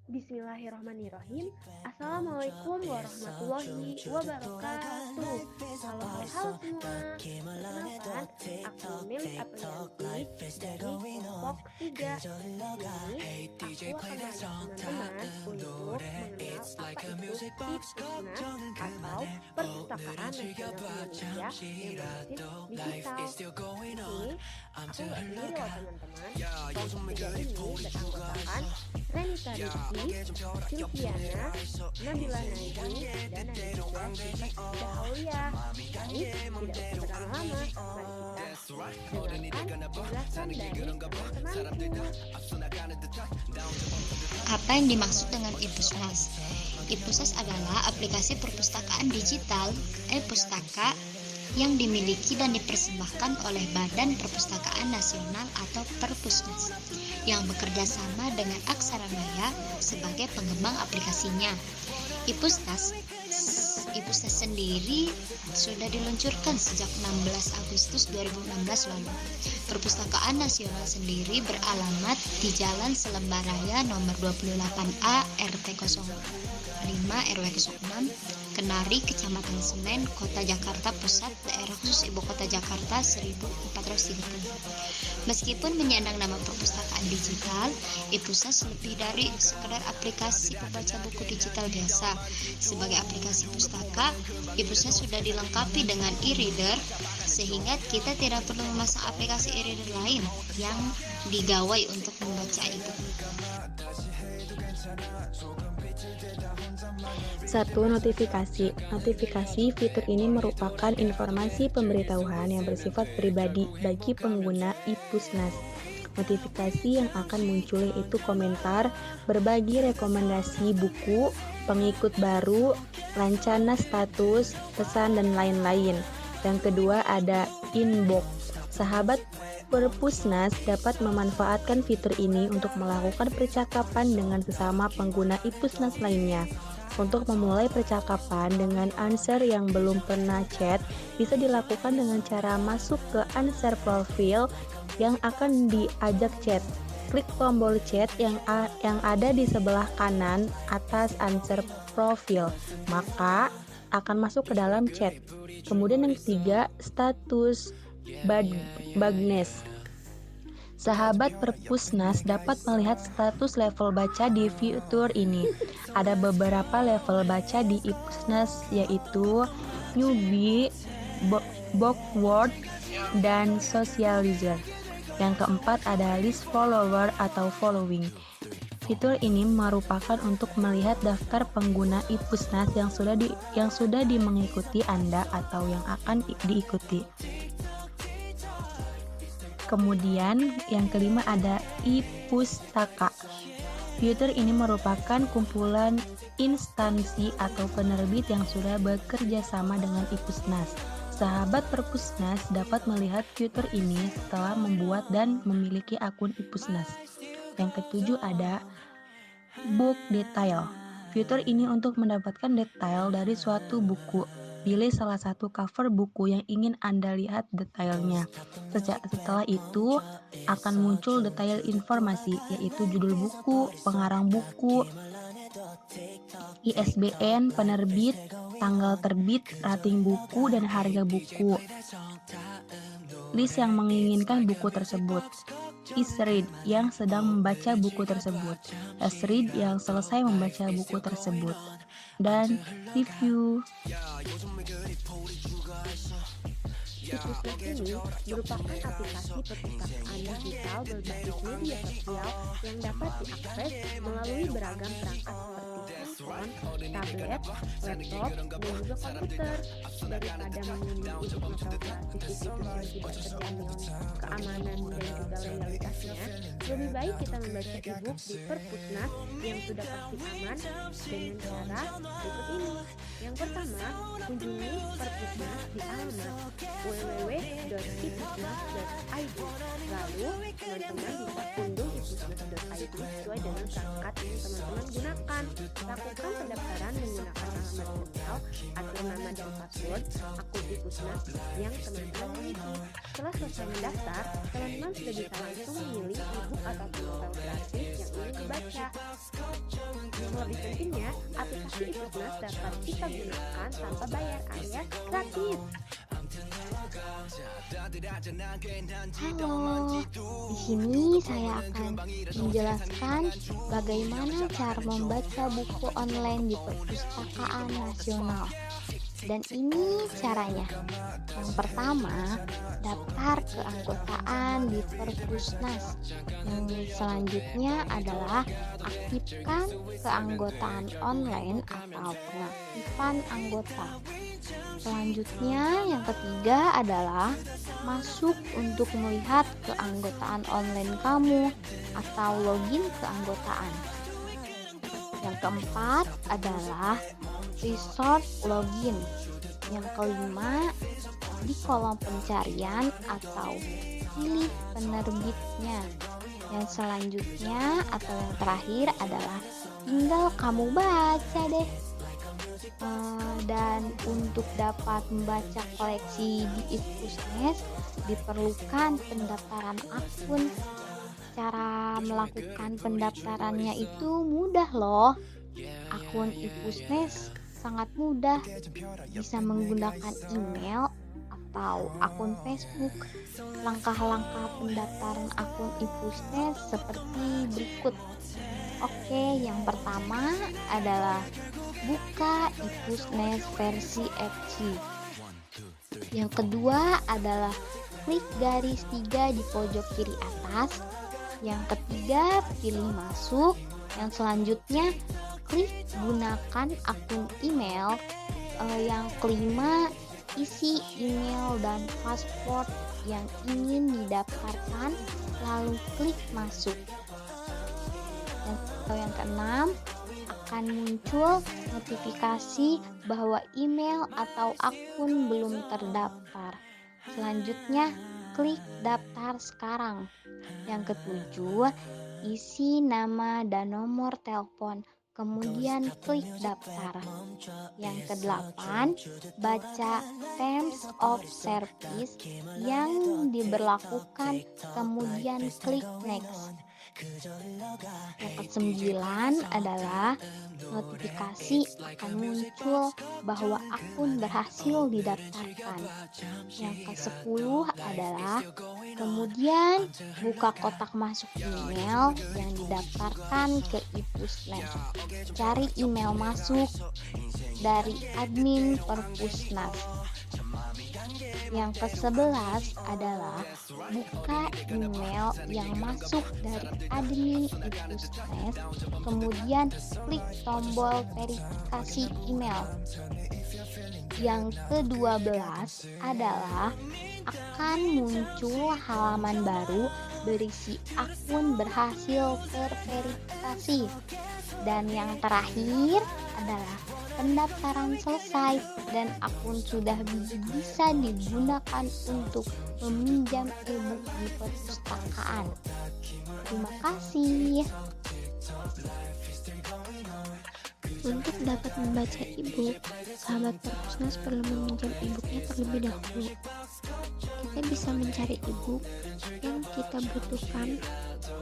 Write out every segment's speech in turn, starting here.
Bismillahirrahmanirrahim. Assalamualaikum warahmatullahi wabarakatuh. Halo semua. Perkenalkan, aku Melis Aprianti dari kelompok 3. Di sini aku akan mengajak teman-teman untuk mengenal apa itu Ipusnas atau Perpustakaan Nasional Indonesia yang berbasis digital. Di sini aku nggak sendiri loh teman-teman. Kelompok 3 ini beranggotakan Renita Rizky, Silviana, Nabila Najib, dan ada juga Sinta Aulia. Baik, tidak usah berlama-lama, mari kita dengarkan penjelasan dari teman-temanku. Apa yang dimaksud dengan Ipusnas? Ipusnas adalah aplikasi perpustakaan digital e-pustaka yang dimiliki dan dipersembahkan oleh Badan Perpustakaan Nasional atau Perpusnas yang bekerja sama dengan Aksara Maya sebagai pengembang aplikasinya. Ipusnas sendiri sudah diluncurkan sejak 16 Agustus 2016 lalu. Perpustakaan Nasional sendiri beralamat di Jalan Selembar Raya nomor 28A RT 05 RW 06 Kenari, Kecamatan Senen, Kota Jakarta Pusat, Daerah Khusus Ibu Kota Jakarta 1430. Meskipun menyandang nama perpustakaan digital, Ipusnas lebih dari sekedar aplikasi pembaca buku digital biasa. Sebagai aplikasi pustaka, Ipusnas sudah dilengkapi dengan e-reader, sehingga kita tidak perlu memasang aplikasi e-reader lain yang digawai untuk membaca e-book. 1. Notifikasi. Notifikasi fitur ini merupakan informasi pemberitahuan yang bersifat pribadi bagi pengguna Ipusnas. Notifikasi yang akan muncul yaitu komentar, berbagi rekomendasi buku, pengikut baru, lancana status, pesan, dan lain-lain. Yang kedua ada inbox. Sahabat Perpusnas dapat memanfaatkan fitur ini untuk melakukan percakapan dengan sesama pengguna Ipusnas lainnya. Untuk memulai percakapan dengan Answer yang belum pernah chat, bisa dilakukan dengan cara masuk ke Answer profil yang akan diajak chat. Klik tombol chat yang ada di sebelah kanan atas Answer profil, maka akan masuk ke dalam chat. Kemudian yang ketiga, status Bagnes. Sahabat Perpusnas dapat melihat status level baca di fitur ini. Ada beberapa level baca di Ipusnas, yaitu newbie, backward, dan socializer. Yang keempat ada list follower atau following. Fitur ini merupakan untuk melihat daftar pengguna Ipusnas yang sudah mengikuti Anda atau yang akan diikuti. Kemudian yang kelima ada Ipustaka. Fitur ini merupakan kumpulan instansi atau penerbit yang sudah bekerja sama dengan Ipusnas. Sahabat Perpusnas dapat melihat fitur ini setelah membuat dan memiliki akun Ipusnas. Yang ketujuh ada book detail. Fitur ini untuk mendapatkan detail dari suatu buku. Pilih salah satu cover buku yang ingin Anda lihat detailnya. Setelah itu akan muncul detail informasi, yaitu judul buku, pengarang buku, ISBN penerbit, tanggal terbit, rating buku, dan harga buku. List yang menginginkan buku tersebut. Is-read yang sedang membaca buku tersebut. Has-read yang selesai membaca buku tersebut. Dan review. Ipusnas ini merupakan aplikasi perpustakaan digital berbasis media sosial yang dapat diakses melalui beragam perangkat seperti handphone, tablet, laptop, dan juga komputer. Daripada mengunduh e-book novel klasik di situs yang tidak terjamin keamanan dan juga loyalitasnya, lebih baik kita membaca e-book di Perpusnas yang sudah pasti aman dengan cara berikut ini. Yang pertama, kunjungi Perpusnas di alamat www.ipusnas.id. Lalu, teman-teman bisa unduh ipusnas.id sesuai dengan perangkat yang teman-teman gunakan. Lakukan pendaftaran menggunakan alamat email atau nama dan password akun Ipusnas yang teman-teman miliki. Setelah selesai mendaftar, teman-teman sudah bisa langsung memilih e-book atau novel gratis yang ingin dibaca. Lebih pentingnya, aplikasi Ipusnas dapat kita gunakan tanpa bayar alias gratis. Halo, di sini saya akan menjelaskan bagaimana cara membaca buku online di Perpustakaan Nasional. Dan ini caranya. Yang pertama, daftar keanggotaan di Perpusnas. Yang selanjutnya adalah aktifkan keanggotaan online atau pengaktifan anggota. Selanjutnya, yang ketiga adalah masuk untuk melihat keanggotaan online kamu atau login keanggotaan. Yang keempat adalah resource login. Yang kelima, di kolom pencarian atau pilih penerbitnya. Yang selanjutnya atau yang terakhir adalah tinggal kamu baca deh. Dan untuk dapat membaca koleksi di Ipusnas diperlukan pendaftaran akun. Cara melakukan pendaftarannya itu mudah loh. Akun Ipusnas sangat mudah, bisa menggunakan email atau akun Facebook. Langkah-langkah pendaftaran akun Ipusnas seperti berikut. Oke, yang pertama adalah buka Ipusnas versi FC. Yang kedua adalah klik garis 3 di pojok kiri atas. Yang ketiga, pilih masuk. Yang selanjutnya, klik gunakan akun email. Yang kelima, isi email dan password yang ingin didaftarkan, lalu klik masuk. Yang keenam, akan muncul notifikasi bahwa email atau akun belum terdaftar. Selanjutnya, klik daftar sekarang. Yang ketujuh, isi nama dan nomor telepon, kemudian klik daftar. Yang kedelapan, baca terms of service yang diberlakukan, kemudian klik next. Yang kesembilan adalah notifikasi akan muncul bahwa akun berhasil didaftarkan. Yang ke-10 adalah kemudian buka kotak masuk email yang didaftarkan ke Ipusnas. Cari email masuk dari admin Perpusnas. Yang ke-11 adalah buka email yang masuk dari admin Ipusnas, kemudian klik tombol verifikasi email. Yang ke-12 adalah akan muncul halaman baru berisi akun berhasil terverifikasi. Dan yang terakhir adalah pendaftaran selesai dan akun sudah bisa digunakan untuk meminjam e-book di perpustakaan. Terima kasih. Untuk dapat membaca e-book, sahabat Perpusnas perlu meminjam e-booknya terlebih dahulu. Kita bisa mencari e-book yang kita butuhkan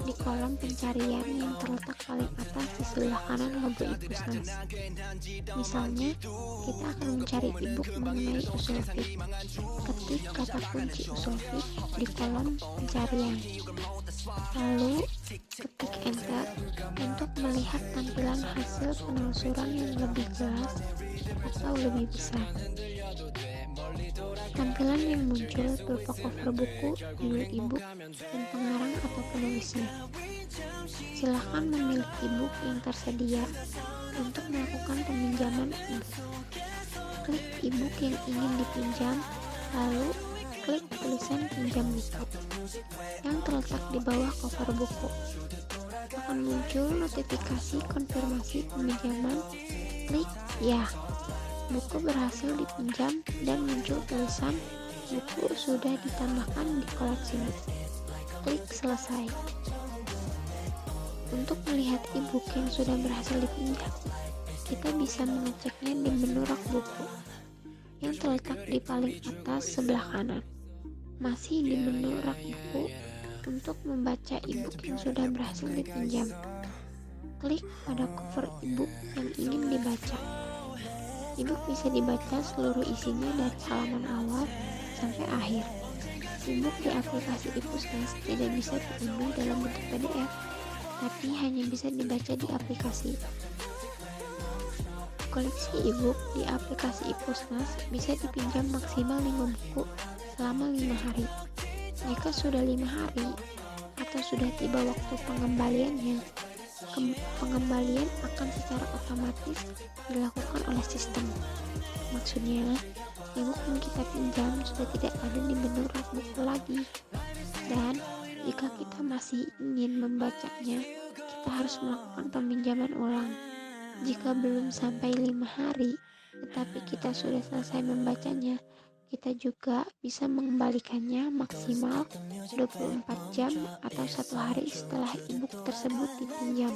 di kolom pencarian yang terletak paling atas di sebelah kanan logo Ipusnas. Misalnya, kita akan mencari e-book mengenai usul fiqh. Ketik kata kunci usul fiqh di kolom pencarian. Lalu, ketik enter untuk melihat tampilan hasil penelusuran yang lebih jelas atau lebih besar. Tampilan yang muncul berupa cover buku, judul e-book, dan pengarang atau penulisnya. Silakan memilih e-book yang tersedia untuk melakukan peminjaman e-book. Klik e-book yang ingin dipinjam, lalu klik tulisan pinjam buku yang terletak di bawah cover buku. Akan muncul notifikasi konfirmasi peminjaman. Klik ya. Buku berhasil dipinjam dan muncul tulisan buku sudah ditambahkan di koleksimu. Klik selesai. Untuk melihat e-book yang sudah berhasil dipinjam, kita bisa mengeceknya di menu rak buku yang terletak di paling atas sebelah kanan. Masih di menu rak buku untuk membaca e-book yang sudah berhasil dipinjam. klik pada cover e-book yang ingin dibaca. E-book bisa dibaca seluruh isinya dari halaman awal sampai akhir. E-book di aplikasi iPusnas tidak bisa diunduh dalam bentuk PDF, tapi hanya bisa dibaca di aplikasi. Koleksi e-book di aplikasi iPusnas bisa dipinjam maksimal 5 buku selama 5 hari. Jika sudah 5 hari atau sudah tiba waktu pengembaliannya, pengembalian akan secara otomatis dilakukan oleh sistem. Maksudnya, e-book yang kita pinjam sudah tidak ada di bentuk rak buku lagi. Dan jika kita masih ingin membacanya, kita harus melakukan peminjaman ulang. Jika belum sampai 5 hari, tetapi kita sudah selesai membacanya, kita juga bisa mengembalikannya maksimal 24 jam atau 1 hari setelah e-book tersebut dipinjam.